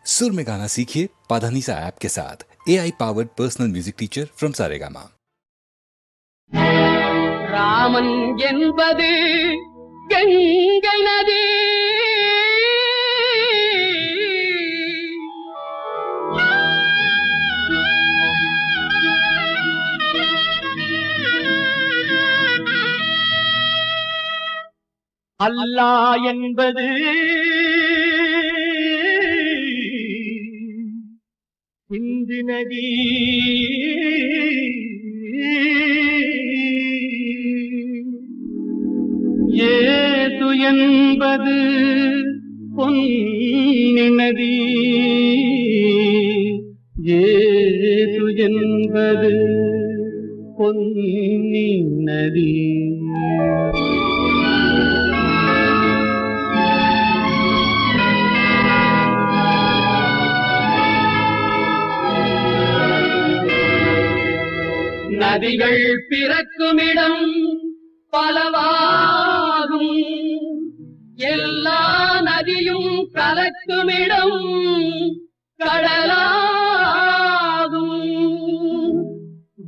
सुर में गाना सीखिए पाधानीसा ऐप के साथ। AI powered personal music teacher from Saregama. Raman என்பது கங்கை நதி, அல்லாஹ் என்பது சிந்து நதி, ஏது என்பது பொன்னி நதி, ஏது என்பது பொன்னி நதி. நதிகள் பிறக்குமிடம் பலவாகும், எல்லா நதியும் கலக்குமிடம் கடலாகும்.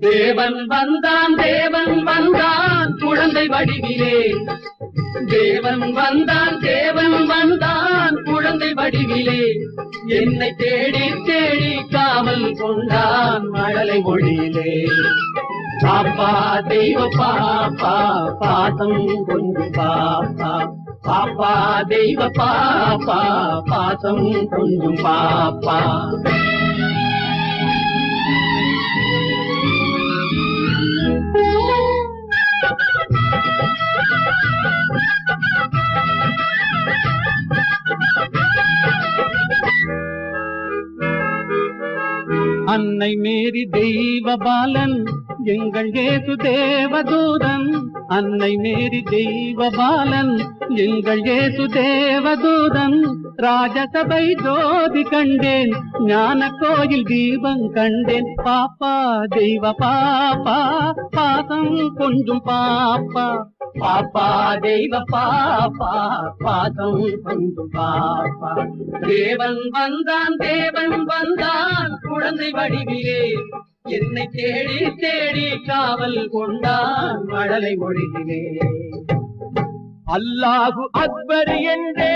தேவன் வந்தான், தேவன் வந்தான் குழந்தை வடிவிலே, தேவன் வந்தான், தேவன் வந்தான் குழந்தை வடிவிலே. என்னை தேடி தேடி காவல் கொண்டான் மழலை மொழியிலே. பாப்பா தெய்வ பாப்பா பாசம் கொஞ்சம் பாப்பா, பாப்பா தெய்வ பாப்பா பாசம் கொஞ்சம் பாப்பா. அன்னை மேரி தெய்வ பாலன் எங்கள் இயேசு தேவதூதன், அன்னை மேரி தெய்வ பாலன் எங்கள் இயேசு தேவதூதன். ராஜசபை ஜோதி கண்டேன், ஞான கோயில் தீபம் கண்டேன். பாப்பா தெய்வ பாப்பா பாசம் கொஞ்சம் பாப்பா, பாப்பா தெய்வ பாப்பா பாசம் கொஞ்சம் பாப்பா. தேவன் வந்தான், தேவன் வந்தான் குழந்தை வடிவிலே. என்னை தேடி தேடி காவல் கொண்டான் மழலை மொழியிலே. அல்லாஹு அக்பர் என்றே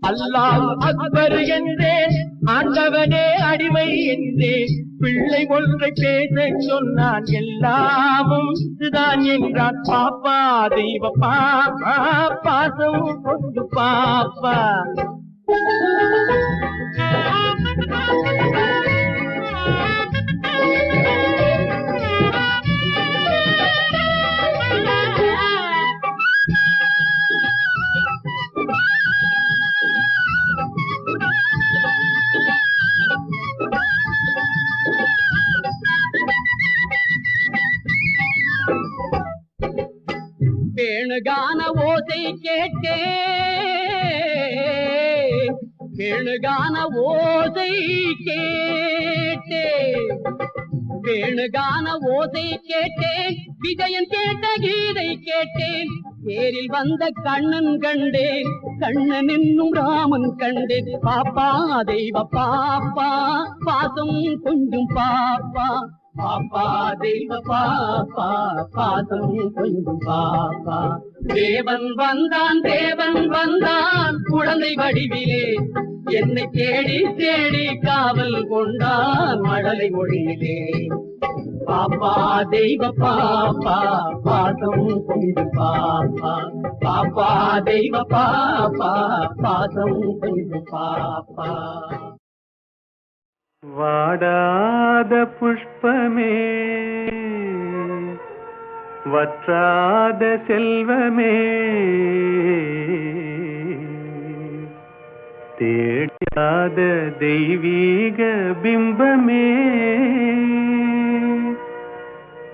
அல்லாஹ் அக்பர் என்றேன், ஆண்டவனே அடிமை என்றேன். பிள்ளை ஒன்றை பேச சொன்னான், எல்லாமும் இதுதான் என்றான். பாப்பா தெய்வ பாப்பா பாசம் கொண்டு பாப்பா. வேணுகான ஓசை கேட்டேன், வேணுகான ஓசை கேட்டேன், வேணுகான ஓசை கேட்டேன். விஜயன் கேட்ட கீதை கேட்டேன். தேரில் வந்த கண்ணன் கண்டேன், கண்ணன் என்னும் ராமன் கண்டேன். பாப்பா தெய்வ பாப்பா பாசம் கொஞ்சம் பாப்பா, பாப்பா தெய்வ பாப்பா பாசம் கொஞ்சம் பாப்பா. தேவன் வந்தான், தேவன் வந்தான் குழந்தை வடிவிலே. என்னை தேடி தேடி காவல் கொண்டான் மழலை மொழியிலே. பாப்பா தெய்வ பாப்பா பாசம் கொஞ்சம் பாப்பா, பாப்பா தெய்வ பாப்பா பாசம் கொஞ்சம் பாப்பா. வாடாத புஷ்பமே வற்றாத செல்வமே, தேடாத தெய்வீக பிம்பமே,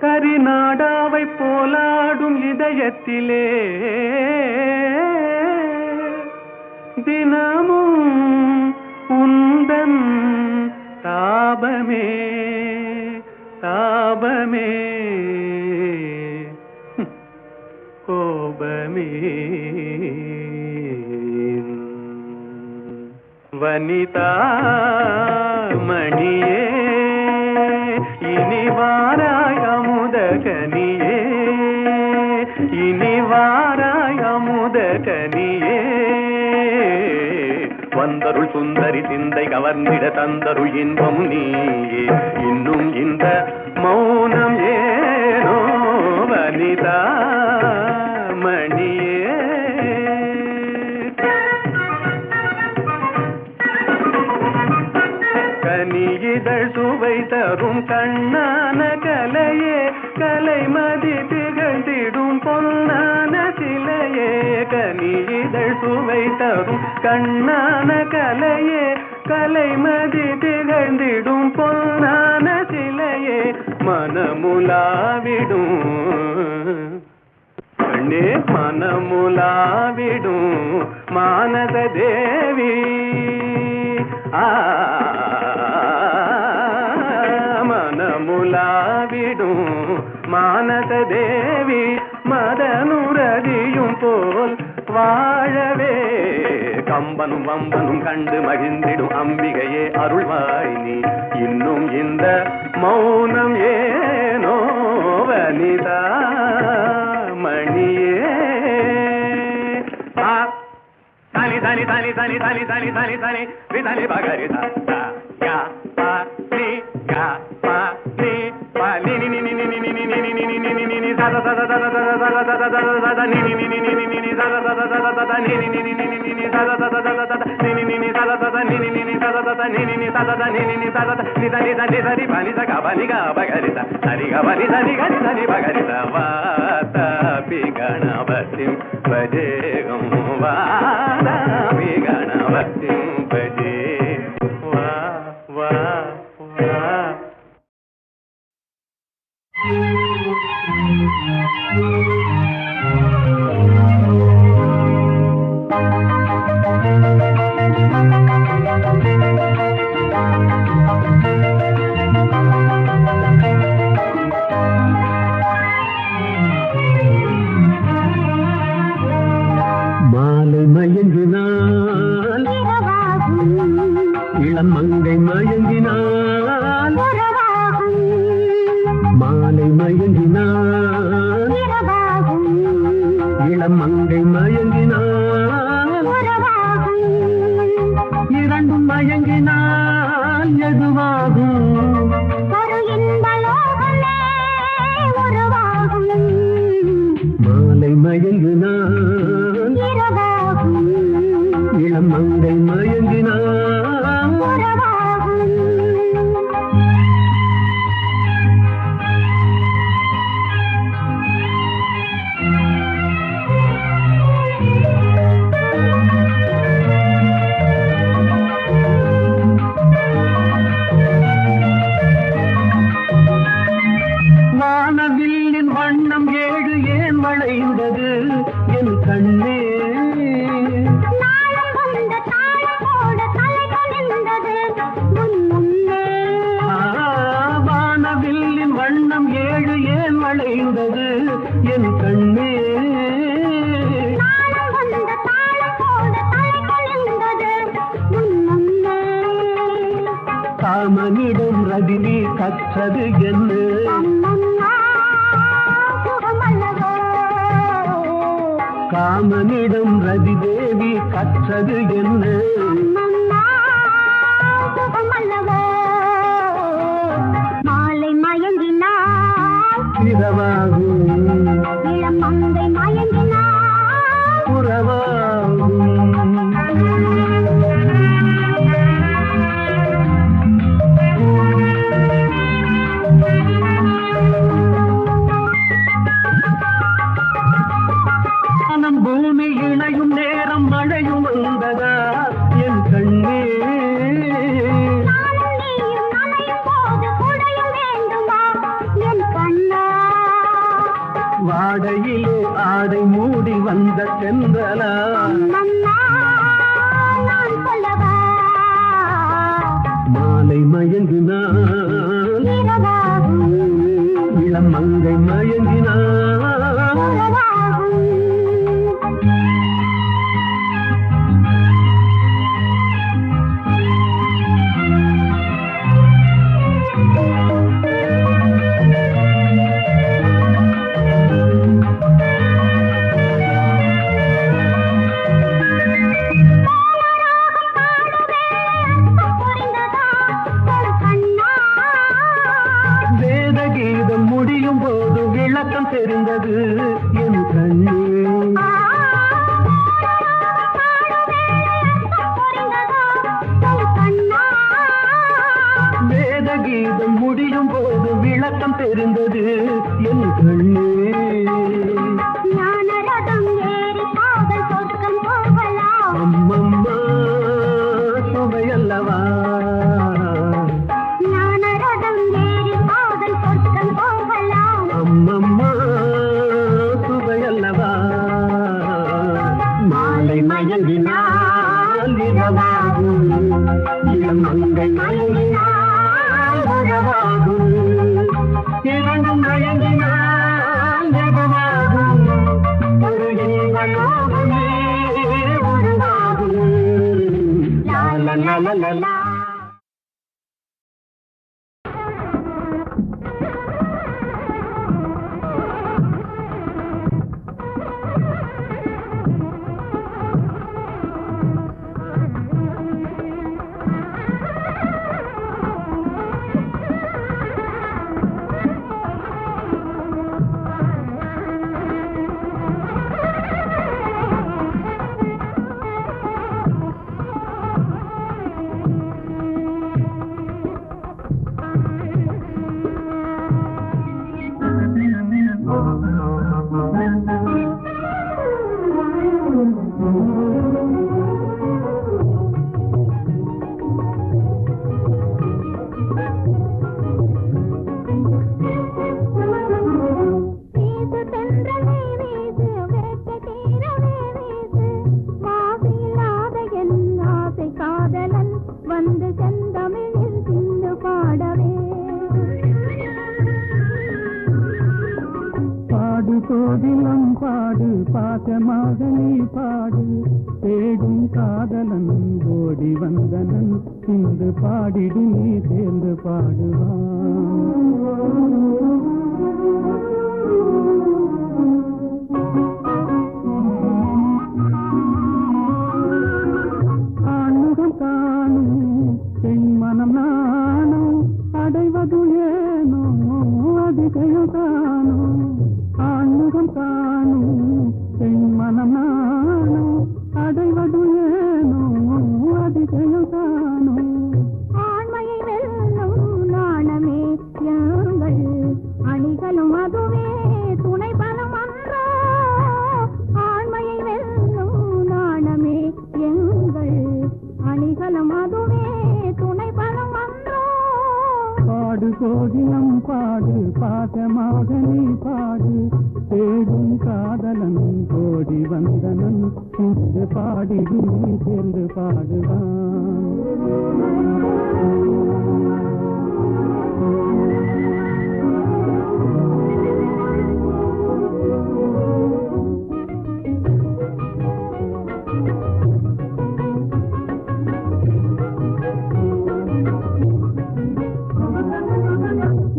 கரிநாடாவை போலாடும் இதயத்திலே தினமும் உந்தன் தாபமே தாபமே. கோபமே கோபமே வனிதா மணியே இனி வாராய் அமுதகனியே இனி வாராய் அமுதகனியே வந்தருள் சுந்தரி சிந்தை கவர்ந்திட தந்தருள் இன்பம் நீயே இன்னும் இந்த மௌனம் ஏனோ வனிதா மணியே கனியிதழ் சுவை தரும் கண்ணான கலையே கலைமதி திகழ்ந்திடும் பொன்னான சிலையே கனியிதழ் சுவை தரும் கண்ணான கலையே கலைமதி திகழ்ந்திடும் பொன்னான சிலையே மனமுலாவிடும் கண்ணே மனமுலாவிடும் மானத தேவி மனமுலாவிடும் மானத தேவி மதனுரதியும் போல் வாழவே கம்பனும் வம்பனும் கண்டு மகிழ்ந்திடும் அம்பிகையே அருள்வாய் நீ இன்னும் இந்த மௌனம் ஏனோ வனிதா மணியே தனி தனி தனி தனி தனி தனி தனி தனி விதனி பகரி யா பா நீ யா பா நீ பா நீ நீ நீ நீ நீ நீ நீ நீ நீ நீ நீ நீ நீ சத சத சத சத சத சத சத நீ நீ நீ நீ நீ நீ நீ சத சத சத சத நீ நீ நீ நீ நீ நீ சத சத சத சத நீ நீ நீ சத சத நீ நீ நீ சத சத நீ நீ நீ சத நீ நீ நீ சத நீ தனி தனி சரி பனி ச கபனி க பகரி சரி கபனி சரி கனி சரி பகரி வாத பி கணபதி பஜேகம் வாத பி கணபதி பஜே வா வா வா மாலை மயங்கினால் இளம் மங்கை மயங்கினால் மாலை மயங்கினால் இளம் மங்கை மயங்கினால் இரண்டும் மயங்கினால் எதுவாகும் மாலை மயங்கினால் இளம் மங்கை மயங்கினால் வானவில்லின் வண்ணம் ஏழு ஏன் வளைந்தது என் கண்ணே வானவில்லின் வண்ணம் ஏழு ஏன் வளைந்தது என் கண்ணே காமனிடம் ரதினி கற்றது என்ன காமனிடம் ரதி தேவி கற்றது என்ன மாலை மயங்கினாள் இரவாகும் இளம் மங்கை மயங்கினாள் புறவாகும் பூமி இணையும் நேரம் மழையும் வந்ததா என் கண்ணே வாடையிலே ஆடை மூடி வந்த சென்றலா மாலை மயங்கினாள் இளம் மங்கை மயங்கினாள் உறவாகும். வேத கீதம் முடியும் போது விளக்கம் தெரிந்தது என் கண்ணே. வேத கீதம் முடியும் போது விளக்கம் தெரிந்தது என் கண்ணே. ஞானரதம் ஏறி காதல் சொர்க்கம் போகலாம். அம்மம்மா சுவையல்லவா, ஞானரதம் ஏறி காதல் சொர்க்கம் போகலாம். அம்மம்மா சுவையல்லவா. மாலை மயங்கினால் இரவாகும், இளம் மங்கை மயங்கினால் உறவாகும். இரண்டும் மயங்கினால் ஜெகமாகும், ஒரு இன்ப லோகமே உருவாகும். லா லா லா லா லா லா. வீசு தென்றலே வீசு, வேட்டை தீரவே வீசு. வாசியில்லாத என் ஆசை காதலன் வந்து செந்தமிழில் சிந்து பாடவே. பாடு கோதிலம் பாடு, பாசமாக நீ பாடு. தேடும் காதலன் ஓடி வந்தனன், இன்று பாடிடு நீ சேர்ந்து பாடுவான். ஆண்முகம் காணும் பெண் மனம் நானும், அடைவது ஏனோ அதிசயம் காணும். ஆண்முகம் காணும் பெண் மனம் நானும், அடைவது ஏனோ அதிசயம் காணும். ஆண்மையை வெல்லும் நாணமே யாங்கள், அணிகளும் அதுவே துணை பலம் அன்றோ. ஆண்மையை வெல்லும் நாணமே எங்கள், அணிகளும் அதுவே துணை பலம் அன்றோ. பாடு கோதிலம் பாடு, பாசமாக நீ பாடு. தேடும் காதலன் ஓடி வந்தனன், இன்று பாடிடு நீ சேர்ந்து பாடுவான்.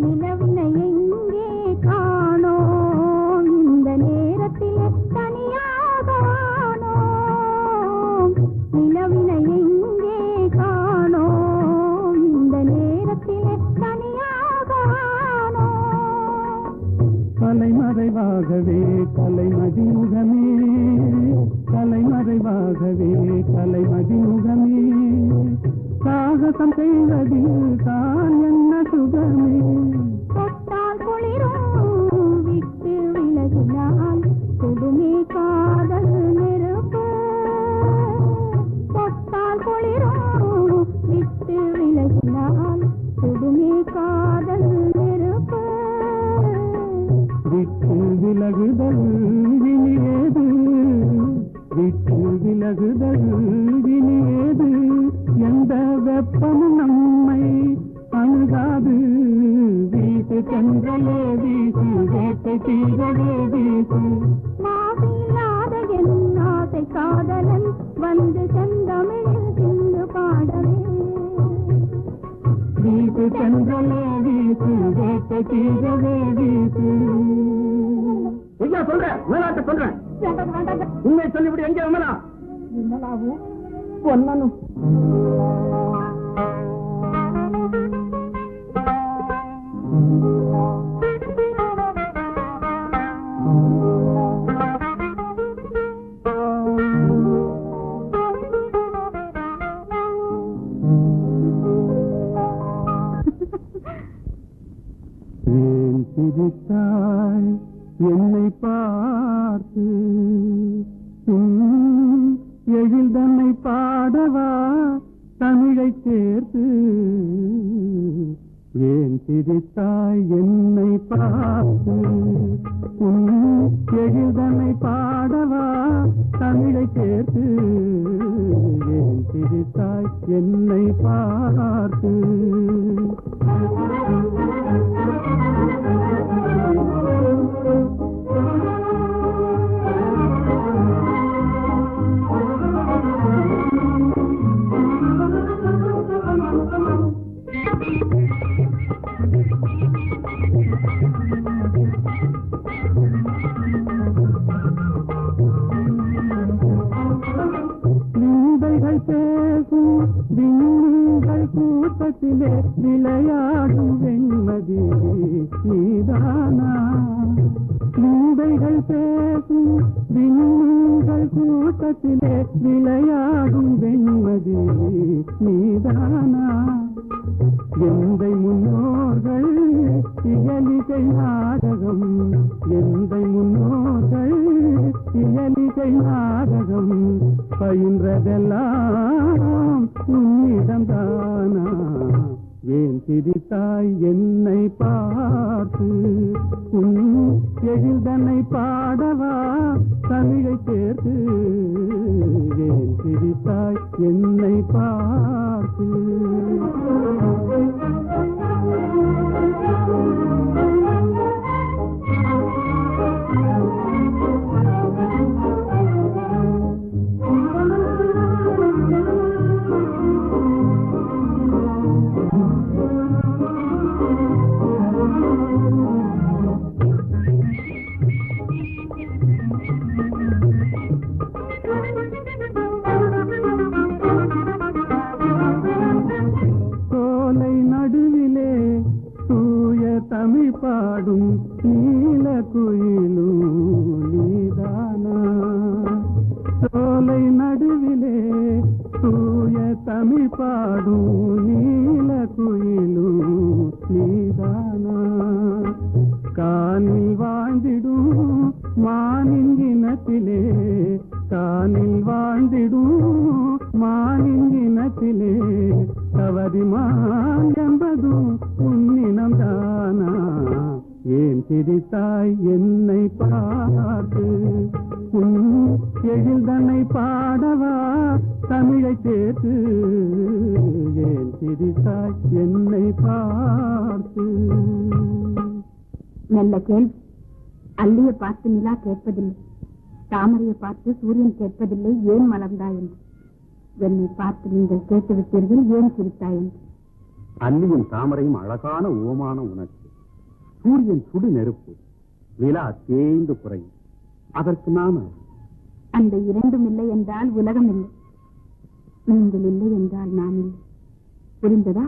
நிலவினை எங்கே காணோம், இந்த நேரத்திலே தனியாக ஆனோம். நிலவினை எங்கே காணோம், இந்த நேரத்திலே தனியாக ஆனோம். தலைமறைவாகவே தலைமதிமுகமே, தலைமறைவாகவே தலைமதிமுகமே. சாகசம் செய்வதில் தான் என்ன சுகமே. தொட்டால் குளிரும் விட்டு விலகினால் கொடுமே காதல் நெருப்பு. தொட்டால் குளிரும் விட்டு விலகினால் கொடுமே காதல் நெருப்பு. விட்டு விலகுதல் வினியேது, விட்டு விலகுதல் வினியேது. எந்த வெப்பமும் நம்மை அணுகாது. வீட்டு சென்றலே வேட்டை தீரவே வீசு. மாசில்லாத என் ஆசை காதலன் வந்து செந்தமிழில் சிந்து பாடவே. வீசு சென்றலே வீசு, வேட்டை தீரவே வீசு. ஐயா சொல்றேன், மேலாட்ட சொல்றேன், உண்மை சொல்லிவிடு. எங்கே விமலா? விமலாவும் பொன்னனும். ஏன் சிரித்தாய் என்னை பார்த்து, எழில் தன்னை பாடவா தமிழை சேர்த்து. ஏன் சிரித்தாய் என்னை பார்த்து, எழில் தன்னை பாடவா தமிழை சேர்த்து. ஏன் சிரித்தாய் என்னை பார்த்து. பேசும் விண்மீன்கள் கூட்டத்திலே விளையாடும் வெண்மதி நீதானா. நீதைகள் பேசும் விண்மீன்கள் கூட்டத்திலே விளையாடும் வெண்மதி நீதானா. எந்தை முன்னோர்கள் இயலிசை நாடகம், எந்தை முன்னோர்கள் இயலிசை நாடகம் பயின்றதெல்லாம் உன்னிடம்தானா. ஏன் சிரித்தாய் என்னை பார்த்து, எழில் தன்னை பாடவா தமிழை சேர்த்து. ஏன் சிரித்தாய் என்னை பார்த்து. தமிழ் பாடும் நீல குயிலும் நீதானா. சோலை நடுவிலே தூய தமிழ் பாடும் நீல குயிலும் நீதானா. காணில் வாழ்ந்திடும் மானின் இனத்திலே, காணில் வாழ்ந்திடும் மானின் இனத்திலே தவறிமான் என்பதும் உன்னினம்தானா. ஏன் சிரித்தாய் என்னை பார்த்து, எழில் தன்னை பாடவா தமிழை சேர்த்து. ஏன் சிரித்தாய் என்னை பார்த்து. நல்ல கேள்வி. அல்லியை பார்த்து நிலா கேட்பதில்லை, தாமரையை பார்த்து சூரியன் கேட்பதில்லை ஏன் மலர்ந்தாய் என்று. என்னை பார்த்து நீங்கள் கேட்டுவிட்டீர்கள் ஏன் சிரித்தாய் என்று. அல்லியும் தாமரையும் அழகான உவமான உணர்ச்சி. சூரியன் சுடு நெருப்பு, நிலா தேய்ந்து குறையும். அதற்கு நாம அந்த இரண்டும் இல்லை என்றால் உலகம் இல்லை. நீங்கள் இல்லை என்றால் நான் இல்லை. புரிந்ததா?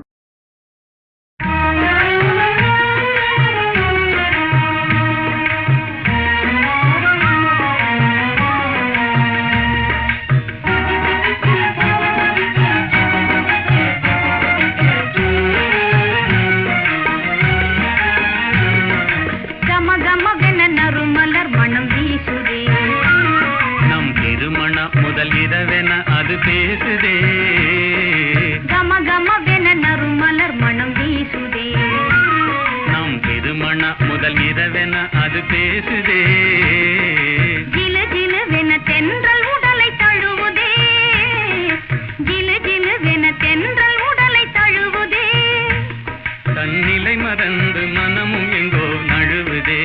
முதல் இரவென அது பேசுதே, கம கமவென நறுமலர் மனம் வீசுதே. நம் திருமண முதல் இரவென அது பேசுதே. ஜிலு ஜிலுவென தென்றல் உடலை தழுவுதே, ஜிலு ஜிலுவென தென்றல் உடலை தழுவுதே. தன்னிலை மறந்து மனமும் எங்கோ நழுவுதே.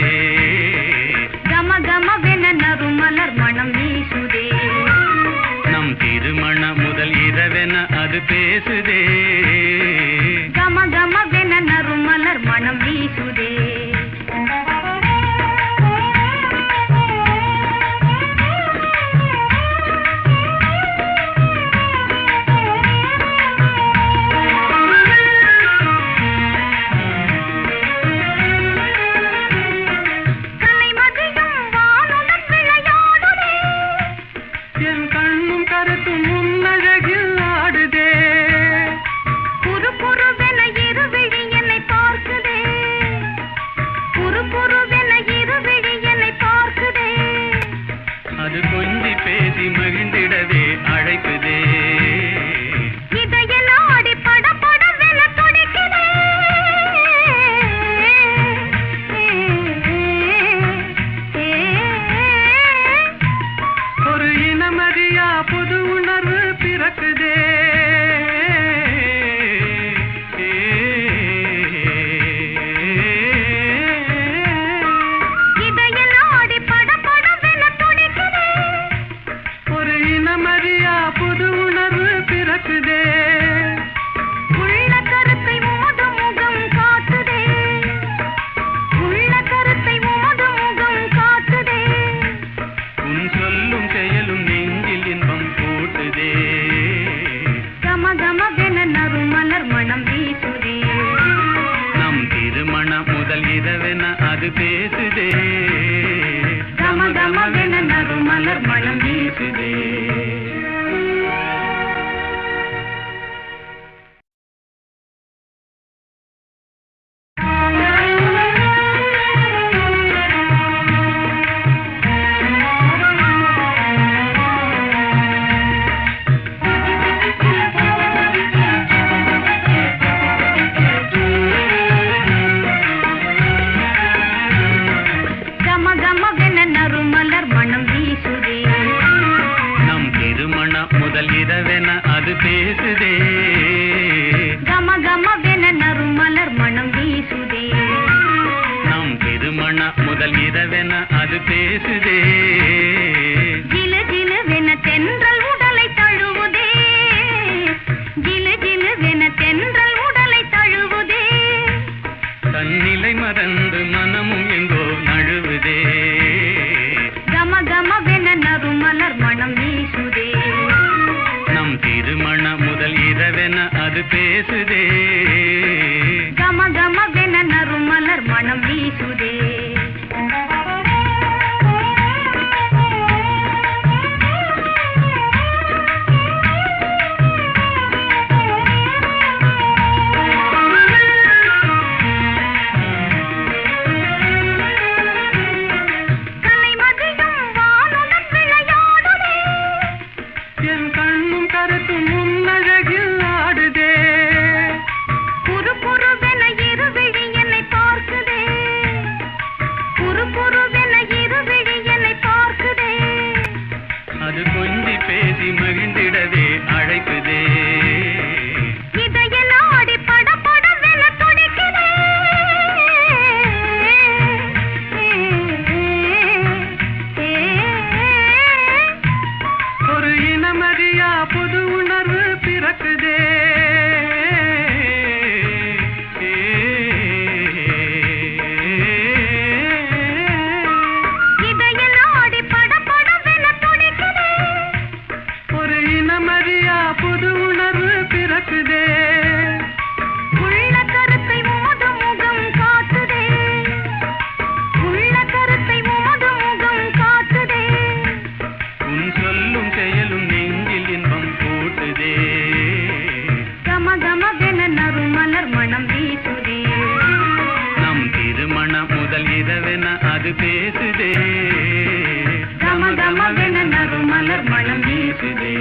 பேசுதே கம கமவென நறுமலர் மணம் வீசுதே முதல் இரவென அது பேசுதே கம கமவென நறுமலர் மணம் வீசுதே நம் திருமண முதல் இரவென அது பேசுதே ஜிலு ஜிலுவென தென்றல் உடலை தழுவுதே ஜிலு ஜிலுவென தென்றல் உடலை தழுவுதே தன்னிலை மறந்து மனமும் எங்கோ நழுவுதே கம கமவென நறுமலர் மணம் வீசுதே திருமண முதல் இரவென அது பேசுதே கம கமவென நறுமலர் மணம் வீசுதே முதல் இரவென அது பேசுதே கம கமவென நறுமலர் மணம் வீசுதே